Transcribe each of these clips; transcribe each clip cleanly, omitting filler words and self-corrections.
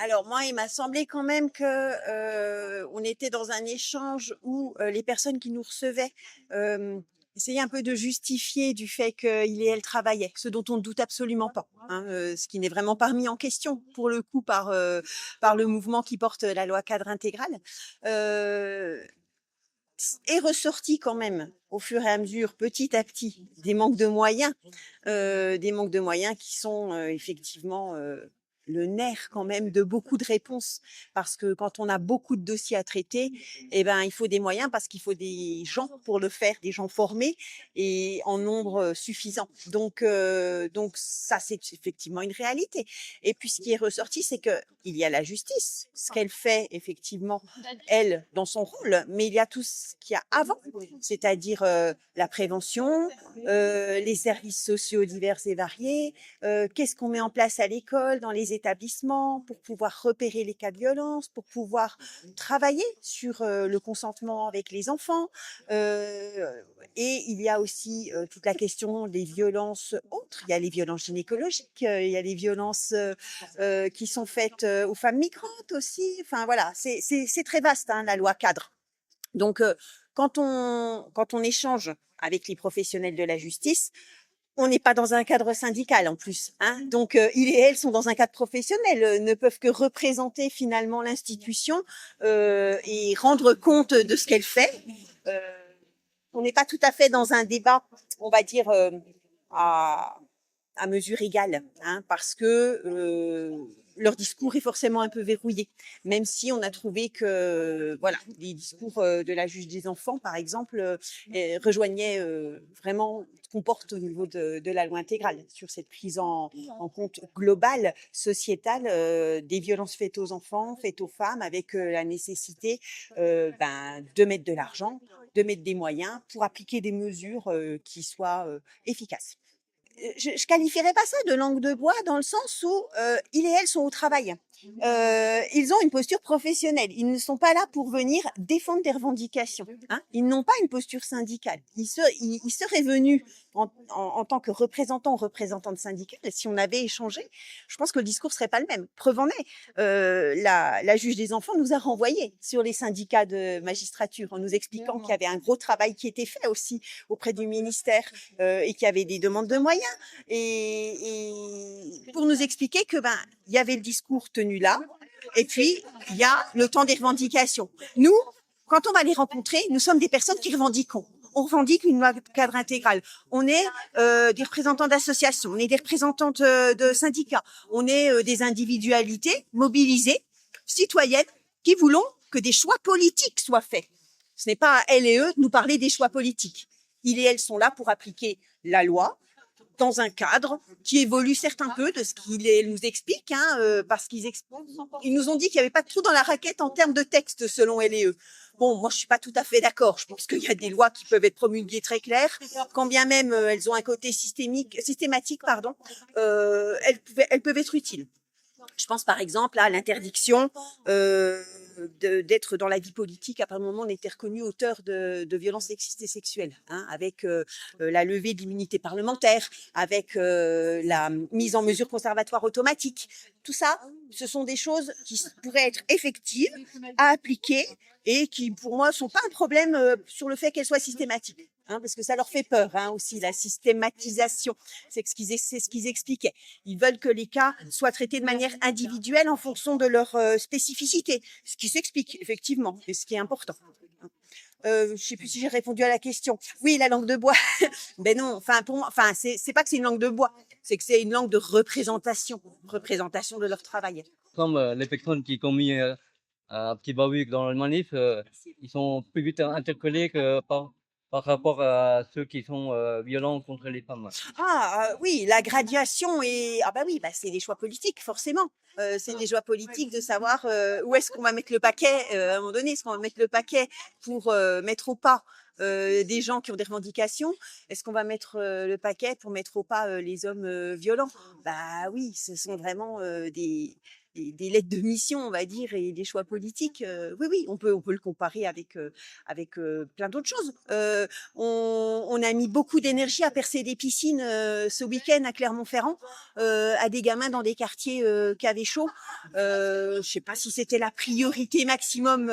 Alors moi, il m'a semblé quand même que, on était dans un échange où, les personnes qui nous recevaient, essayaient un peu de justifier du fait qu'il et elle travaillaient, ce dont on ne doute absolument pas, hein, ce qui n'est vraiment pas remis en question pour le coup par le mouvement qui porte la loi cadre intégrale. Heu, Est ressorti quand même au fur et à mesure, petit à petit, des manques de moyens qui sont, effectivement, le nerf quand même de beaucoup de réponses. Parce que quand on a beaucoup de dossiers à traiter, eh ben, il faut des moyens parce qu'il faut des gens pour le faire, des gens formés et en nombre, suffisant. Donc ça, c'est effectivement une réalité. Et puis ce qui est ressorti, c'est que il y a la justice, ce qu'elle fait effectivement, elle, dans son rôle, mais il y a tout ce qu'il y a avant, c'est-à-dire, la prévention, les services sociaux divers et variés, qu'est-ce qu'on met en place à l'école, dans les établissements, pour pouvoir repérer les cas de violence, pour pouvoir travailler sur le consentement avec les enfants. Et il y a aussi toute la question des violences autres. Il y a les violences gynécologiques, il y a les violences qui sont faites aux femmes migrantes aussi. Enfin voilà, c'est très vaste, hein, la loi cadre. Donc, quand on échange avec les professionnels de la justice, on n'est pas dans un cadre syndical en plus, hein. Donc, ils et elles sont dans un cadre professionnel, ne peuvent que représenter finalement l'institution et rendre compte de ce qu'elle fait. Euh, on n'est pas tout à fait dans un débat, on va dire, à, à mesure égale, hein, parce que leur discours est forcément un peu verrouillé, même si on a trouvé que voilà, les discours de la juge des enfants, par exemple, rejoignaient vraiment ce qu'on porte au niveau de la loi intégrale sur cette prise en compte globale, sociétale, des violences faites aux enfants, faites aux femmes, avec la nécessité de mettre de l'argent, de mettre des moyens pour appliquer des mesures qui soient efficaces. Je qualifierais pas ça de langue de bois dans le sens où ils et elles sont au travail. Ils ont une posture professionnelle. Ils ne sont pas là pour venir défendre des revendications, hein. Ils n'ont pas une posture syndicale. Ils seraient venus en tant que représentants ou représentantes syndicales. Si on avait échangé, je pense que le discours serait pas le même. Preuve en est, la juge des enfants nous a renvoyés sur les syndicats de magistrature en nous expliquant qu'il y avait un gros travail qui était fait aussi auprès du ministère et qu'il y avait des demandes de moyens et pour nous expliquer que il y avait le discours tenu là et puis il y a le temps des revendications. Nous, quand on va les rencontrer, nous sommes des personnes qui revendiquons. On revendique une loi cadre intégrale. On est des représentants d'associations, on est des représentantes de syndicats, on est des individualités mobilisées, citoyennes, qui voulons que des choix politiques soient faits. Ce n'est pas à elles et eux de nous parler des choix politiques. Ils et elles sont là pour appliquer la loi dans un cadre qui évolue certes un peu de ce qu'ils nous expliquent, hein, parce ils nous ont dit qu'il n'y avait pas de trou dans la raquette en termes de texte selon elles et eux. Bon, moi je suis pas tout à fait d'accord. Je pense qu'il y a des lois qui peuvent être promulguées très claires, quand bien même elles ont un côté systématique, pardon. Elles peuvent être utiles. Je pense par exemple à l'interdiction d'être dans la vie politique à partir du moment où on était reconnu auteur de violences sexistes et sexuelles, hein, avec la levée de l'immunité parlementaire, avec la mise en mesure conservatoire automatique. Tout ça, ce sont des choses qui pourraient être effectives à appliquer et qui, pour moi, sont pas un problème sur le fait qu'elles soient systématiques. Hein, parce que ça leur fait peur, hein, aussi, la systématisation. C'est ce qu'ils expliquaient. Ils veulent que les cas soient traités de manière individuelle en fonction de leur spécificité, ce qui s'explique effectivement, et ce qui est important. Je sais plus si j'ai répondu à la question. Oui, la langue de bois. Ben non, enfin pour moi, enfin c'est pas que c'est une langue de bois, c'est que c'est une langue de représentation de leur travail. Comme les personnes qui ont mis un petit bahuik dans le manif, ils sont plus vite interpellés que par rapport à ceux qui sont violents contre les femmes. Ah, oui, la graduation est ah bah oui, bah c'est des choix politiques forcément. C'est des choix politiques de savoir, où est-ce qu'on va mettre le paquet, à un moment donné. Est-ce qu'on va mettre le paquet pour, mettre au pas, des gens qui ont des revendications? Est-ce qu'on va mettre, le paquet pour mettre au pas, les hommes, violents? Bah oui, ce sont vraiment, des lettres de mission, on va dire, et des choix politiques, oui, on peut le comparer avec plein d'autres choses. On a mis beaucoup d'énergie à percer des piscines ce week-end à Clermont-Ferrand, à des gamins dans des quartiers qui avaient chaud. Je sais pas si c'était la priorité maximum,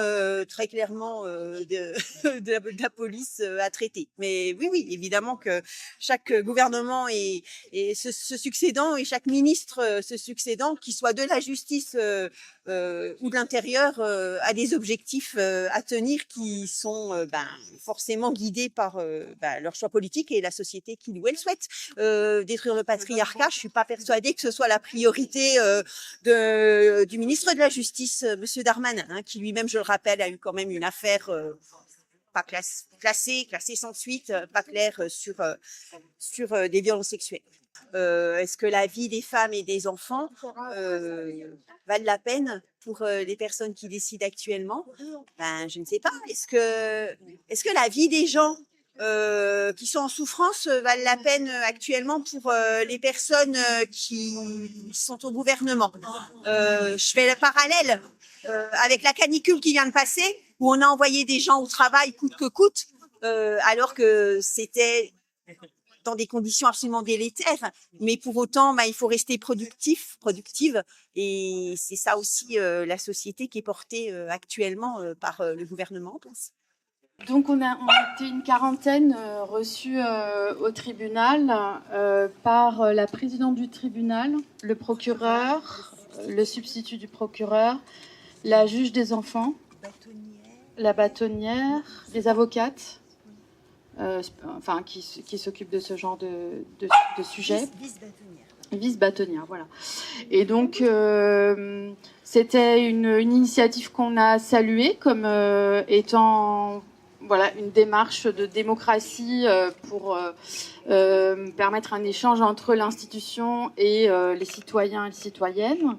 très clairement, de la police à traiter. Mais oui, évidemment que chaque gouvernement et se succédant, et chaque ministre se succédant, qu'il soit de la justice ou de l'intérieur, a des objectifs à tenir qui sont forcément guidés par leur choix politique et la société qu'il ou elle souhaite. Détruire le patriarcat, je suis pas persuadée que ce soit la priorité du ministre de la Justice, Monsieur Darmanin, hein, qui lui-même, je le rappelle, a eu quand même une affaire pas classée sans suite, pas claire sur des violences sexuelles. Est-ce que la vie des femmes et des enfants valent la peine pour les personnes qui décident actuellement? Je ne sais pas. Est-ce que la vie des gens qui sont en souffrance valent la peine actuellement pour les personnes qui sont au gouvernement? Je fais le parallèle avec la canicule qui vient de passer, où on a envoyé des gens au travail coûte que coûte, alors que c'était dans des conditions absolument délétères. Mais pour autant, il faut rester productive. Et c'est ça aussi la société qui est portée actuellement par le gouvernement, on pense. Donc on était une quarantaine reçus au tribunal par la présidente du tribunal, le procureur, le substitut du procureur, la juge des enfants, la bâtonnière, les avocates, qui s'occupent de ce genre de sujet. Vice-bâtonnière, voilà. Et donc, c'était une initiative qu'on a saluée comme étant une démarche de démocratie pour permettre un échange entre l'institution et les citoyens et les citoyennes.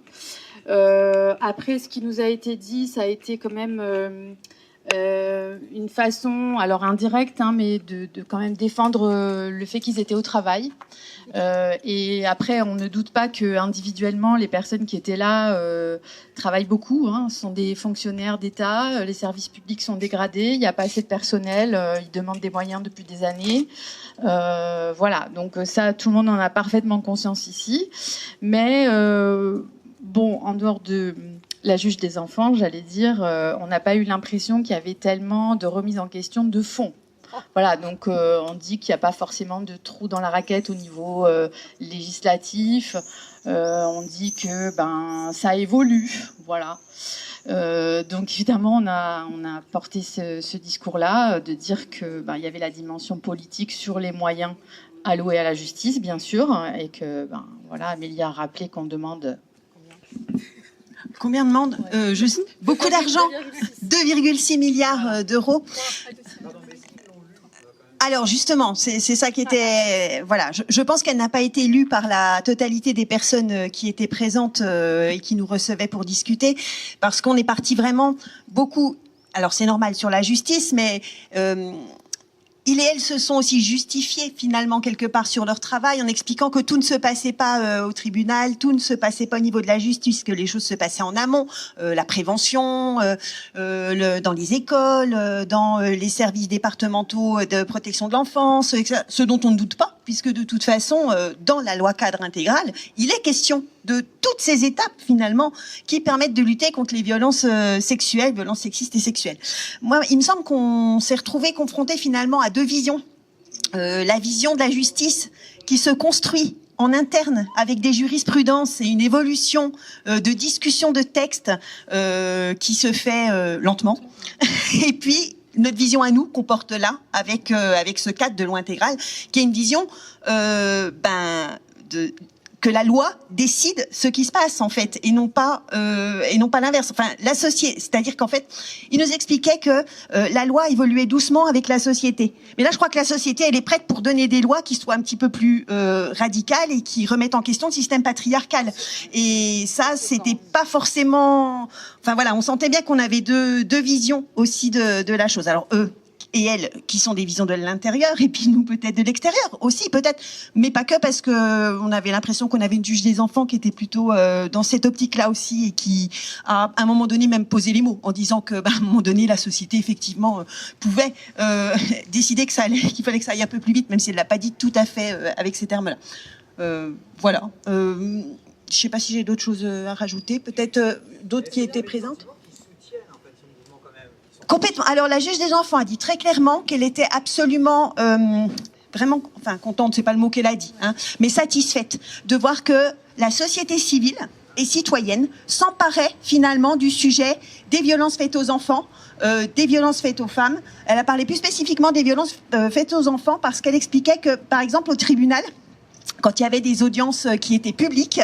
Après, ce qui nous a été dit, ça a été quand même une façon, alors indirecte, mais de quand même défendre le fait qu'ils étaient au travail. Et après, on ne doute pas que individuellement, les personnes qui étaient là travaillent beaucoup. Sont des fonctionnaires d'État, les services publics sont dégradés, il n'y a pas assez de personnel, ils demandent des moyens depuis des années. Voilà, donc ça, tout le monde en a parfaitement conscience ici. Mais en dehors de la juge des enfants, j'allais dire, on n'a pas eu l'impression qu'il y avait tellement de remise en question de fond. Voilà, donc on dit qu'il n'y a pas forcément de trou dans la raquette au niveau législatif. On dit que ça évolue, voilà. Donc évidemment, on a porté ce discours-là, de dire que il y avait la dimension politique sur les moyens alloués à la justice, bien sûr, et que Amélie a rappelé qu'on demande. Combien demande beaucoup d'argent, 2,6 milliards d'euros. Alors justement, c'est ça qui était... Voilà, je pense qu'elle n'a pas été lue par la totalité des personnes qui étaient présentes et qui nous recevaient pour discuter, parce qu'on est parti vraiment beaucoup... Alors c'est normal sur la justice, mais... Ils et elles se sont aussi justifiés finalement quelque part sur leur travail en expliquant que tout ne se passait pas au tribunal, tout ne se passait pas au niveau de la justice, que les choses se passaient en amont, la prévention, dans les écoles, dans les services départementaux de protection de l'enfance, ce dont on ne doute pas, puisque de toute façon, dans la loi cadre intégrale, il est question de toutes ces étapes finalement qui permettent de lutter contre les violences sexuelles, violences sexistes et sexuelles. Moi, il me semble qu'on s'est retrouvé confronté finalement à deux visions. La vision de la justice qui se construit en interne avec des jurisprudences et une évolution de discussion de textes qui se fait lentement. Et puis notre vision à nous qu'on porte là avec ce cadre de loi intégrale qui est une vision que la loi décide ce qui se passe en fait et non pas l'inverse. Enfin l'associer, c'est-à-dire qu'en fait, il nous expliquait que la loi évoluait doucement avec la société. Mais là, je crois que la société, elle est prête pour donner des lois qui soient un petit peu plus radicales et qui remettent en question le système patriarcal. Et ça, c'était pas forcément. Enfin voilà, on sentait bien qu'on avait deux visions aussi de la chose. Alors et elles, qui sont des visions de l'intérieur, et puis nous peut-être de l'extérieur aussi, peut-être, mais pas que, parce que on avait l'impression qu'on avait une juge des enfants qui était plutôt dans cette optique-là aussi, et qui a à un moment donné même posé les mots en disant que, à un moment donné, la société effectivement pouvait décider que qu'il fallait que ça aille un peu plus vite, même si elle l'a pas dit tout à fait avec ces termes-là. Voilà. Je sais pas si j'ai d'autres choses à rajouter, peut-être d'autres qui étaient présentes. Complètement. Alors la juge des enfants a dit très clairement qu'elle était absolument, vraiment, enfin contente, c'est pas le mot qu'elle a dit, hein, mais satisfaite de voir que la société civile et citoyenne s'emparait finalement du sujet des violences faites aux enfants, des violences faites aux femmes. Elle a parlé plus spécifiquement des violences faites aux enfants parce qu'elle expliquait que, par exemple, au tribunal, quand il y avait des audiences qui étaient publiques,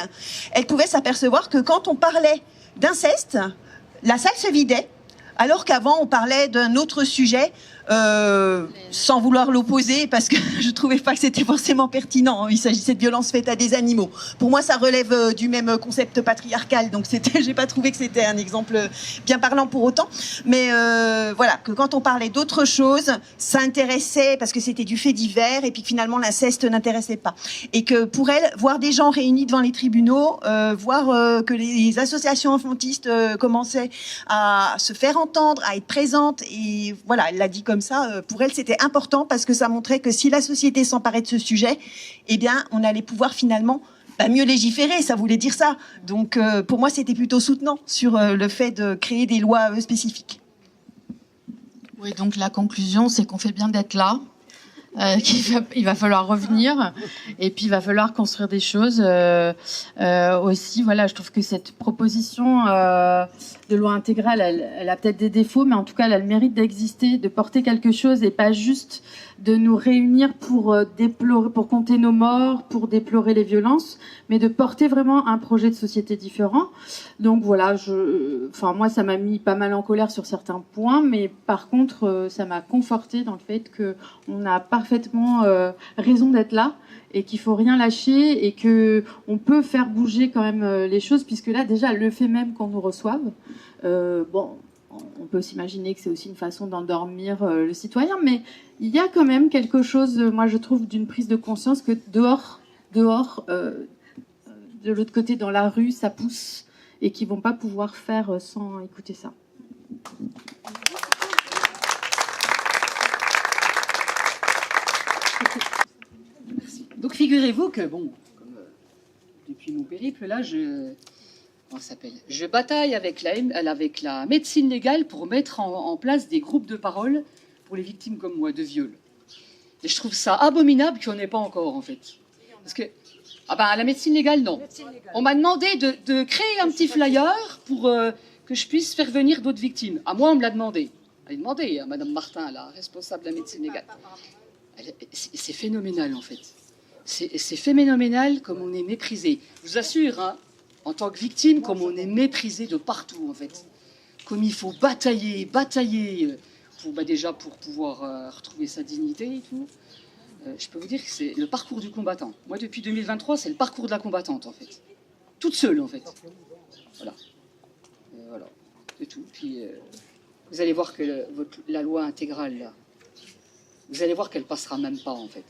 elle pouvait s'apercevoir que quand on parlait d'inceste, la salle se vidait, alors qu'avant on parlait d'un autre sujet, sans vouloir l'opposer, parce que je trouvais pas que c'était forcément pertinent. Il s'agissait de violences faites à des animaux. Pour moi, ça relève du même concept patriarcal, donc j'ai pas trouvé que c'était un exemple bien parlant pour autant. Mais voilà, que quand on parlait d'autre chose, ça intéressait parce que c'était du fait divers, et puis que finalement l'inceste n'intéressait pas. Et que pour elle, voir des gens réunis devant les tribunaux, voir que les associations enfantistes commençaient à se faire entendre, à être présentes, et voilà, elle l'a dit comme ça, pour elle c'était important parce que ça montrait que si la société s'emparait de ce sujet, eh bien on allait pouvoir finalement mieux légiférer, ça voulait dire ça. Donc pour moi c'était plutôt soutenant sur le fait de créer des lois spécifiques. Oui, donc la conclusion c'est qu'on fait bien d'être là. Il va falloir revenir et puis il va falloir construire des choses aussi. Voilà, je trouve que cette proposition de loi intégrale, elle a peut-être des défauts, mais en tout cas, elle a le mérite d'exister, de porter quelque chose et pas juste de nous réunir pour déplorer, pour compter nos morts, pour déplorer les violences, mais de porter vraiment un projet de société différent. Donc voilà, moi, ça m'a mis pas mal en colère sur certains points, mais par contre, ça m'a conforté dans le fait que on a parfaitement raison d'être là et qu'il faut rien lâcher et que on peut faire bouger quand même les choses, puisque là déjà le fait même qu'on nous reçoive, on peut s'imaginer que c'est aussi une façon d'endormir le citoyen, mais il y a quand même quelque chose, moi je trouve, d'une prise de conscience que dehors, de l'autre côté dans la rue, ça pousse et qu'ils vont pas pouvoir faire sans écouter ça. Donc figurez-vous que, depuis mon périple, là, je bataille avec la médecine légale pour mettre en place des groupes de parole pour les victimes comme moi de viol. Et je trouve ça abominable qu'il n'y en ait pas encore, en fait. Parce que, à la médecine légale, non. On m'a demandé de créer un petit flyer pour que je puisse faire venir d'autres victimes. À moi, on me l'a demandé. Elle a demandé à Madame Martin, la responsable de la médecine légale. C'est phénoménal, en fait. C'est phénoménal comme on est méprisé. Je vous assure, hein, en tant que victime, comme on est méprisé de partout, en fait. Comme il faut batailler, déjà pour pouvoir retrouver sa dignité et tout. Je peux vous dire que c'est le parcours du combattant. Moi, depuis 2023, c'est le parcours de la combattante, en fait. Toute seule, en fait. Voilà. Voilà, c'est tout. Puis, vous allez voir que la loi intégrale, là, vous allez voir qu'elle passera même pas, en fait.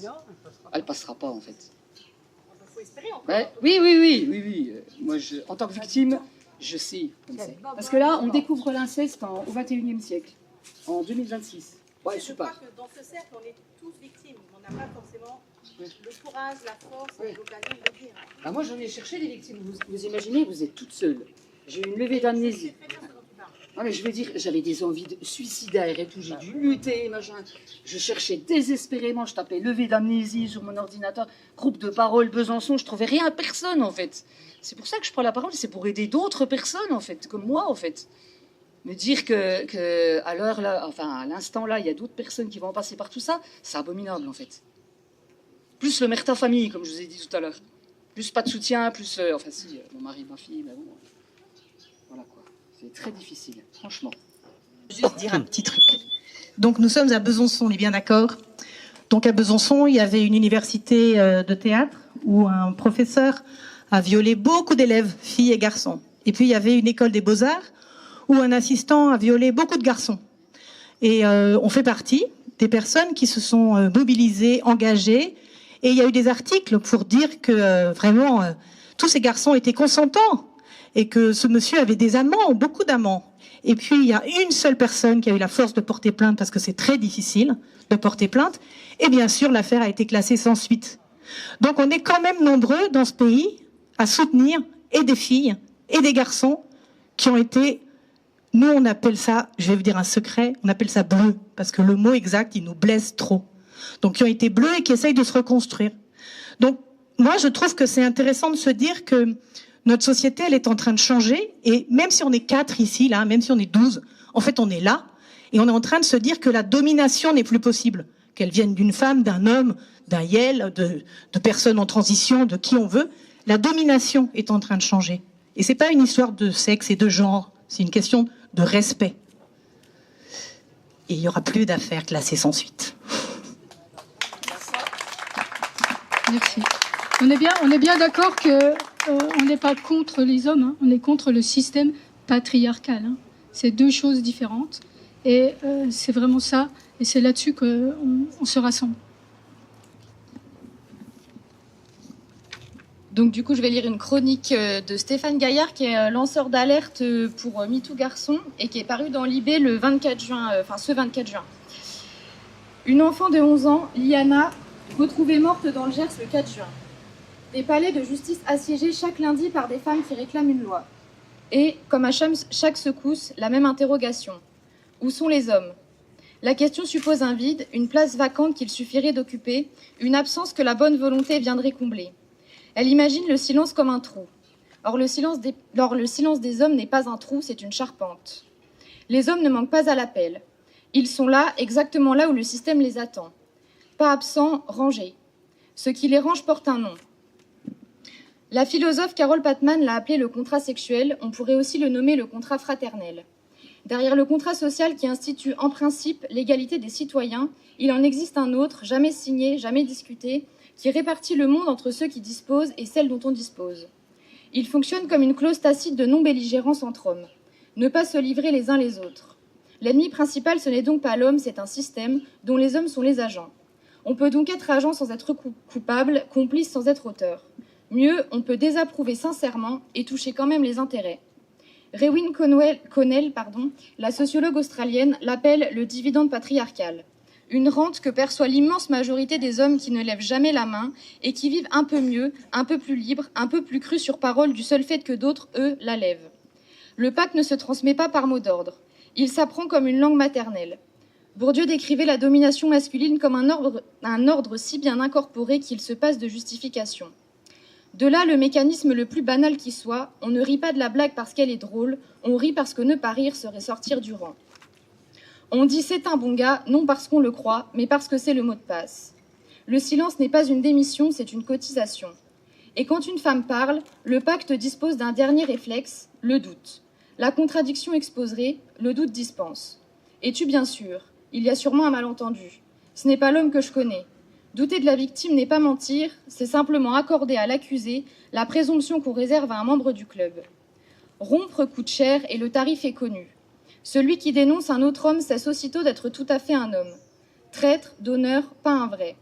Elle passera pas, en fait. Il faut espérer encore. Ouais, oui. Moi, en tant que victime, je sais comme c'est. Parce que là, on découvre l'inceste au XXIe siècle, en 2026. Ouais, super. Je crois que dans ce cercle, on est tous victimes. On n'a pas forcément le courage, la force, l'occasion de le dire. Moi, j'en ai cherché des victimes. Vous imaginez, vous êtes toute seule. J'ai eu une levée d'amnésie. Non, mais je veux dire, j'avais des envies suicidaires et tout, j'ai dû lutter, machin. Je cherchais désespérément, je tapais levée d'amnésie sur mon ordinateur, groupe de parole, Besançon, je trouvais rien, personne en fait. C'est pour ça que je prends la parole, c'est pour aider d'autres personnes en fait, comme moi en fait. Me dire que à l'heure là, à l'instant là, il y a d'autres personnes qui vont en passer par tout ça, c'est abominable en fait. Plus le merta famille, comme je vous ai dit tout à l'heure. Plus pas de soutien, plus, mon mari, ma fille, mais bon, voilà quoi. C'est très difficile, franchement. Juste dire un petit truc. Donc nous sommes à Besançon, on est bien d'accord. Donc à Besançon, il y avait une université de théâtre où un professeur a violé beaucoup d'élèves, filles et garçons. Et puis il y avait une école des beaux-arts où un assistant a violé beaucoup de garçons. Et on fait partie des personnes qui se sont mobilisées, engagées. Et il y a eu des articles pour dire que vraiment tous ces garçons étaient consentants et que ce monsieur avait des amants, beaucoup d'amants. Et puis il y a une seule personne qui a eu la force de porter plainte parce que c'est très difficile de porter plainte. Et bien sûr, l'affaire a été classée sans suite. Donc on est quand même nombreux dans ce pays à soutenir et des filles et des garçons qui ont été, nous on appelle ça, je vais vous dire un secret, on appelle ça bleu, parce que le mot exact, il nous blesse trop. Donc qui ont été bleus et qui essayent de se reconstruire. Donc moi je trouve que c'est intéressant de se dire que notre société, elle est en train de changer, et même si on est 4 ici, là, même si on est 12, en fait on est là, et on est en train de se dire que la domination n'est plus possible, qu'elle vienne d'une femme, d'un homme, d'un yel, de personnes en transition, de qui on veut. La domination est en train de changer. Et c'est pas une histoire de sexe et de genre, c'est une question de respect. Et il y aura plus d'affaires classées sans suite. Merci. On est bien d'accord que on n'est pas contre les hommes, hein, on est contre le système patriarcal. Hein. C'est deux choses différentes. Et c'est vraiment ça. Et c'est là-dessus qu'on se rassemble. Donc du coup, je vais lire une chronique de Stéphane Gaillard, qui est lanceur d'alerte pour MeToo Garçon et qui est paru dans Libé le 24 juin, ce 24 juin. Une enfant de 11 ans, Liana, retrouvée morte dans le Gers le 4 juin. Des palais de justice assiégés chaque lundi par des femmes qui réclament une loi. Et, comme à chaque secousse, la même interrogation. Où sont les hommes ? La question suppose un vide, une place vacante qu'il suffirait d'occuper, une absence que la bonne volonté viendrait combler. Elle imagine le silence comme un trou. Or, le silence des hommes n'est pas un trou, c'est une charpente. Les hommes ne manquent pas à l'appel. Ils sont là, exactement là où le système les attend. Pas absents, rangés. Ce qui les range porte un nom. La philosophe Carole Patman l'a appelé le contrat sexuel, on pourrait aussi le nommer le contrat fraternel. Derrière le contrat social qui institue en principe l'égalité des citoyens, il en existe un autre, jamais signé, jamais discuté, qui répartit le monde entre ceux qui disposent et celles dont on dispose. Il fonctionne comme une clause tacite de non-belligérance entre hommes. Ne pas se livrer les uns les autres. L'ennemi principal, ce n'est donc pas l'homme, c'est un système dont les hommes sont les agents. On peut donc être agent sans être coupable, complice sans être auteur. Mieux, on peut désapprouver sincèrement et toucher quand même les intérêts. Rewin Connell, la sociologue australienne, l'appelle le dividende patriarcal. Une rente que perçoit l'immense majorité des hommes qui ne lèvent jamais la main et qui vivent un peu mieux, un peu plus libres, un peu plus crus sur parole du seul fait que d'autres, eux, la lèvent. Le pacte ne se transmet pas par mot d'ordre. Il s'apprend comme une langue maternelle. Bourdieu décrivait la domination masculine comme un ordre si bien incorporé qu'il se passe de justification. De là le mécanisme le plus banal qui soit, on ne rit pas de la blague parce qu'elle est drôle, on rit parce que ne pas rire serait sortir du rang. On dit c'est un bon gars, non parce qu'on le croit, mais parce que c'est le mot de passe. Le silence n'est pas une démission, c'est une cotisation. Et quand une femme parle, le pacte dispose d'un dernier réflexe, le doute. La contradiction exposerait, le doute dispense. Es-tu bien sûr ? Il y a sûrement un malentendu. Ce n'est pas l'homme que je connais. Douter de la victime n'est pas mentir, c'est simplement accorder à l'accusé la présomption qu'on réserve à un membre du club. Rompre coûte cher et le tarif est connu. Celui qui dénonce un autre homme cesse aussitôt d'être tout à fait un homme. Traître, donneur, pas un vrai.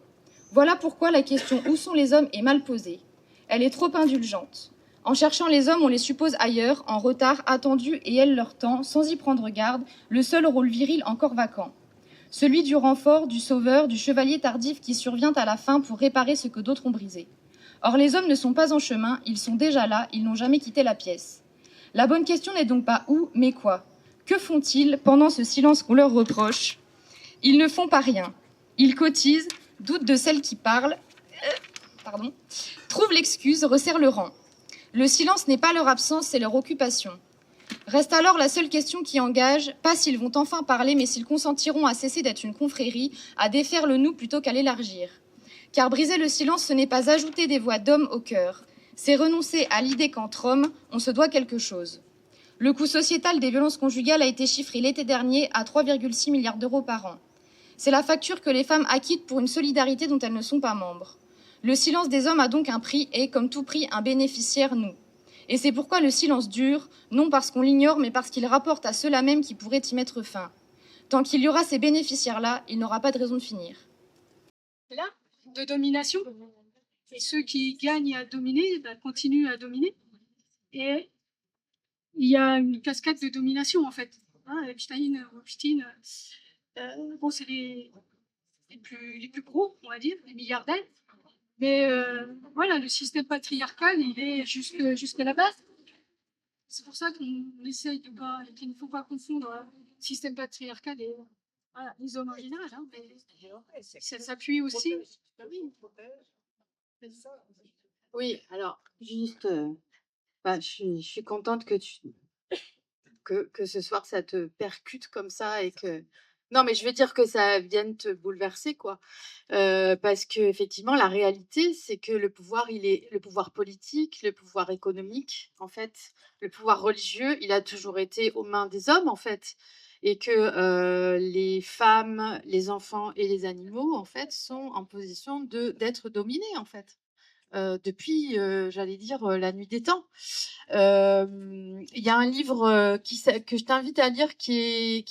Voilà pourquoi la question « Où sont les hommes ?» est mal posée. Elle est trop indulgente. En cherchant les hommes, on les suppose ailleurs, en retard, attendus et elles leur temps, sans y prendre garde, le seul rôle viril encore vacant. Celui du renfort, du sauveur, du chevalier tardif qui survient à la fin pour réparer ce que d'autres ont brisé. Or, les hommes ne sont pas en chemin, ils sont déjà là, ils n'ont jamais quitté la pièce. La bonne question n'est donc pas où, mais quoi. Que font-ils pendant ce silence qu'on leur reproche ? Ils ne font pas rien. Ils cotisent, doutent de celle qui parle, trouvent l'excuse, resserrent le rang. Le silence n'est pas leur absence, c'est leur occupation. Reste alors la seule question qui engage, pas s'ils vont enfin parler, mais s'ils consentiront à cesser d'être une confrérie, à défaire le nous plutôt qu'à l'élargir. Car briser le silence, ce n'est pas ajouter des voix d'hommes au cœur, c'est renoncer à l'idée qu'entre hommes, on se doit quelque chose. Le coût sociétal des violences conjugales a été chiffré l'été dernier à 3,6 milliards d'euros par an. C'est la facture que les femmes acquittent pour une solidarité dont elles ne sont pas membres. Le silence des hommes a donc un prix et, comme tout prix, un bénéficiaire, nous. Et c'est pourquoi le silence dure, non parce qu'on l'ignore, mais parce qu'il rapporte à ceux-là même qui pourraient y mettre fin. Tant qu'il y aura ces bénéficiaires-là, il n'aura pas de raison de finir. Là, de domination. Et ceux qui gagnent à dominer continuent à dominer. Et il y a une cascade de domination, en fait. Hein, Epstein, bon, c'est les plus gros, on va dire, les milliardaires. Mais voilà, le système patriarcal, il est jusqu'à la base. C'est pour ça qu'on essaye de pas, qu'il ne faut pas confondre le système patriarcal et voilà, les hommes en général. Hein, mais ça s'appuie aussi. Oui, alors, juste, je suis contente que ce soir, ça te percute comme ça et que... Non, mais je veux dire que ça vienne te bouleverser, quoi. Parce que effectivement, la réalité, c'est que le pouvoir, il est le pouvoir politique, le pouvoir économique, en fait, le pouvoir religieux, il a toujours été aux mains des hommes, en fait, et que les femmes, les enfants et les animaux, en fait, sont en position d'être dominés, en fait. Depuis, j'allais dire, la nuit des temps. Il y a un livre que je t'invite à lire qui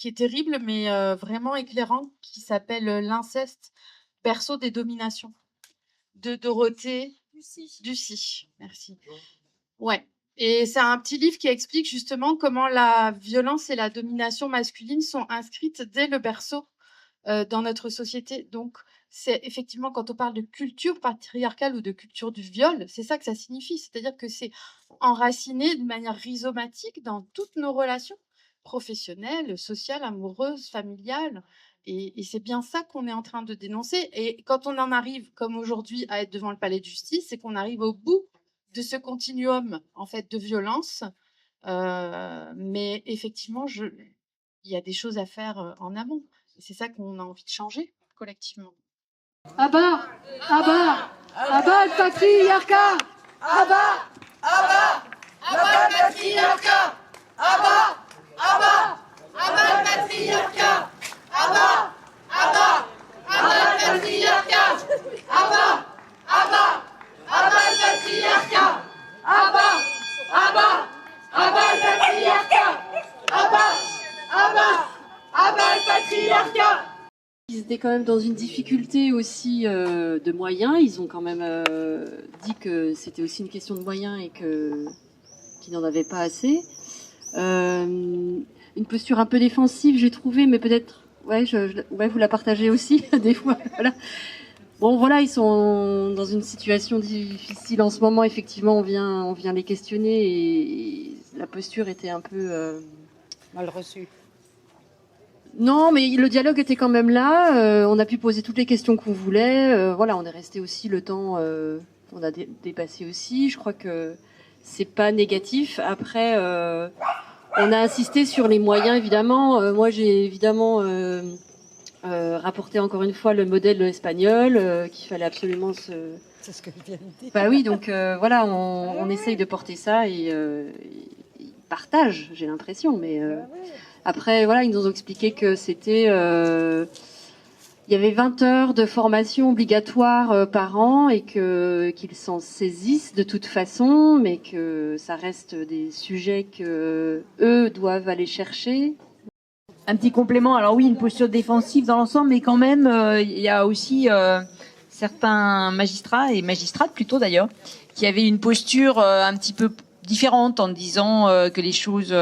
est terrible, mais vraiment éclairant, qui s'appelle L'inceste, berceau des dominations, de Dorothée Ducy. Merci. Ouais. Et c'est un petit livre qui explique justement comment la violence et la domination masculine sont inscrites dès le berceau dans notre société. Donc, c'est effectivement, quand on parle de culture patriarcale ou de culture du viol, c'est ça que ça signifie. C'est-à-dire que c'est enraciné de manière rhizomatique dans toutes nos relations professionnelles, sociales, amoureuses, familiales. Et c'est bien ça qu'on est en train de dénoncer. Et quand on en arrive, comme aujourd'hui, à être devant le palais de justice, c'est qu'on arrive au bout de ce continuum, en fait, de violence. Mais effectivement, il y a des choses à faire en amont. Et c'est ça qu'on a envie de changer collectivement. À bas le patriarcat! À bas le patriarcat! À bas le patriarcat! À bas le patriarcat! À bas le patriarcat! À bas le patriarcat! À bas le patriarcat! Ils étaient quand même dans une difficulté aussi de moyens. Ils ont quand même dit que c'était aussi une question de moyens et qu'ils n'en avaient pas assez. Une posture un peu défensive, j'ai trouvé, mais peut-être, ouais, vous la partagez aussi des fois. Voilà. Bon, voilà, ils sont dans une situation difficile en ce moment. Effectivement, on vient les questionner et la posture était un peu mal reçue. Non, mais le dialogue était quand même là. On a pu poser toutes les questions qu'on voulait. Voilà, on est resté aussi le temps. On a dépassé aussi. Je crois que c'est pas négatif. Après, on a insisté sur les moyens, évidemment. Moi, j'ai évidemment rapporté encore une fois le modèle espagnol, qu'il fallait absolument se... C'est ce que je viens de dire. Bah oui, donc voilà, on essaye de porter ça et ils partagent, j'ai l'impression, mais... Après, voilà, ils nous ont expliqué que c'était... il y avait 20 heures de formation obligatoire par an et qu'ils s'en saisissent de toute façon, mais que ça reste des sujets que eux doivent aller chercher. Un petit complément. Alors oui, une posture défensive dans l'ensemble, mais quand même, il y a aussi certains magistrats et magistrates plutôt d'ailleurs, qui avaient une posture un petit peu différente en disant que les choses...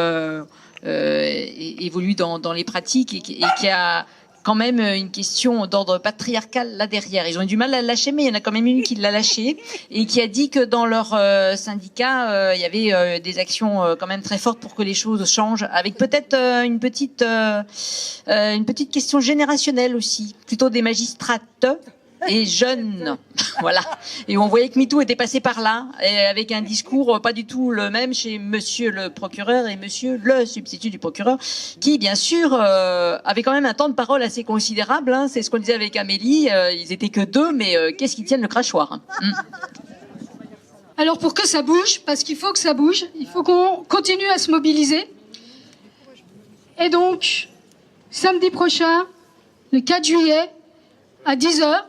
évolue dans les pratiques et qu'il y a quand même une question d'ordre patriarcal là derrière. Ils ont eu du mal à la lâcher, mais il y en a quand même une qui l'a lâché et qui a dit que dans leur syndicat, il y avait des actions quand même très fortes pour que les choses changent, avec peut-être une petite question générationnelle aussi, plutôt des magistrates et jeunes, voilà. Et on voyait que MeToo était passé par là, et avec un discours pas du tout le même chez monsieur le procureur et monsieur le substitut du procureur, qui, bien sûr, avait quand même un temps de parole assez considérable, hein. C'est ce qu'on disait avec Amélie, ils étaient que deux, mais qu'est-ce qu'ils tiennent le crachoir, hein. Alors pour que ça bouge, parce qu'il faut que ça bouge, il faut qu'on continue à se mobiliser. Et donc, samedi prochain, le 4 juillet, à 10h,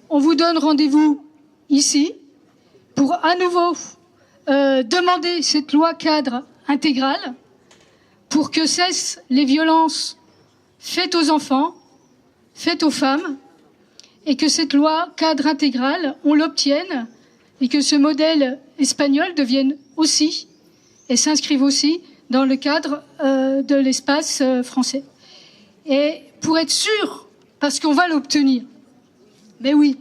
on vous donne rendez-vous ici pour à nouveau demander cette loi cadre intégrale pour que cessent les violences faite aux enfants, faite aux femmes, et que cette loi cadre intégrale, on l'obtienne, et que ce modèle espagnol devienne aussi, et s'inscrive aussi dans le cadre de l'espace français. Et pour être sûr, parce qu'on va l'obtenir, mais oui,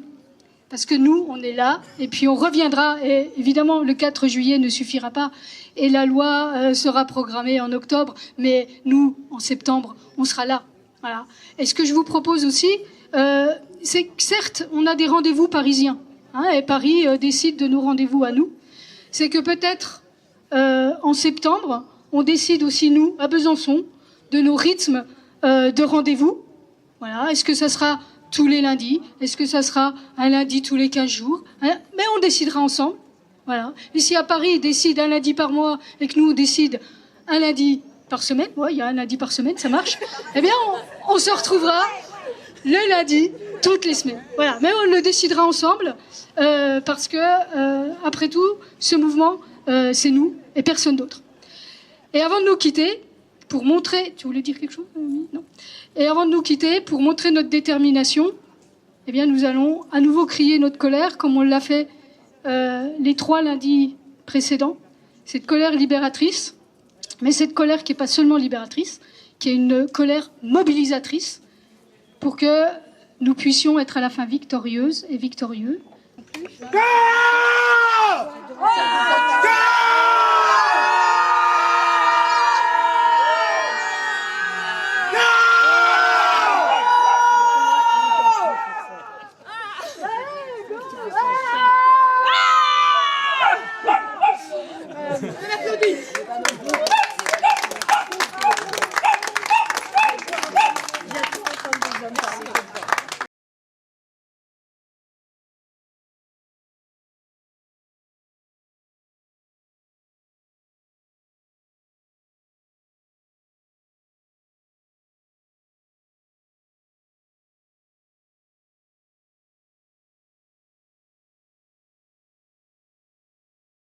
parce que nous, on est là, et puis on reviendra, et évidemment, le 4 juillet ne suffira pas, et la loi sera programmée en octobre, mais nous, en septembre, on sera là. Voilà. Et ce que je vous propose aussi, c'est que certes, on a des rendez-vous parisiens, hein, et Paris décide de nos rendez-vous à nous, c'est que peut-être en septembre, on décide aussi, nous, à Besançon, de nos rythmes de rendez-vous. Voilà. Est-ce que ça sera tous les lundis? Est-ce que ça sera un lundi tous les 15 jours, hein? Mais on décidera ensemble. Voilà. Et si à Paris, ils décident un lundi par mois et que nous, on décide un lundi par semaine, ouais, il y a un lundi par semaine, ça marche, eh bien, on se retrouvera le lundi toutes les semaines. Voilà. Mais on le décidera ensemble parce que, après tout, ce mouvement, c'est nous et personne d'autre. Et avant de nous quitter, pour montrer... Tu voulais dire quelque chose? Non. Et avant de nous quitter, pour montrer notre détermination, eh bien, nous allons à nouveau crier notre colère, comme on l'a fait les 3 lundis précédents. Cette colère libératrice, mais cette colère qui n'est pas seulement libératrice, qui est une colère mobilisatrice, pour que nous puissions être à la fin victorieuses et victorieux. Mercredi.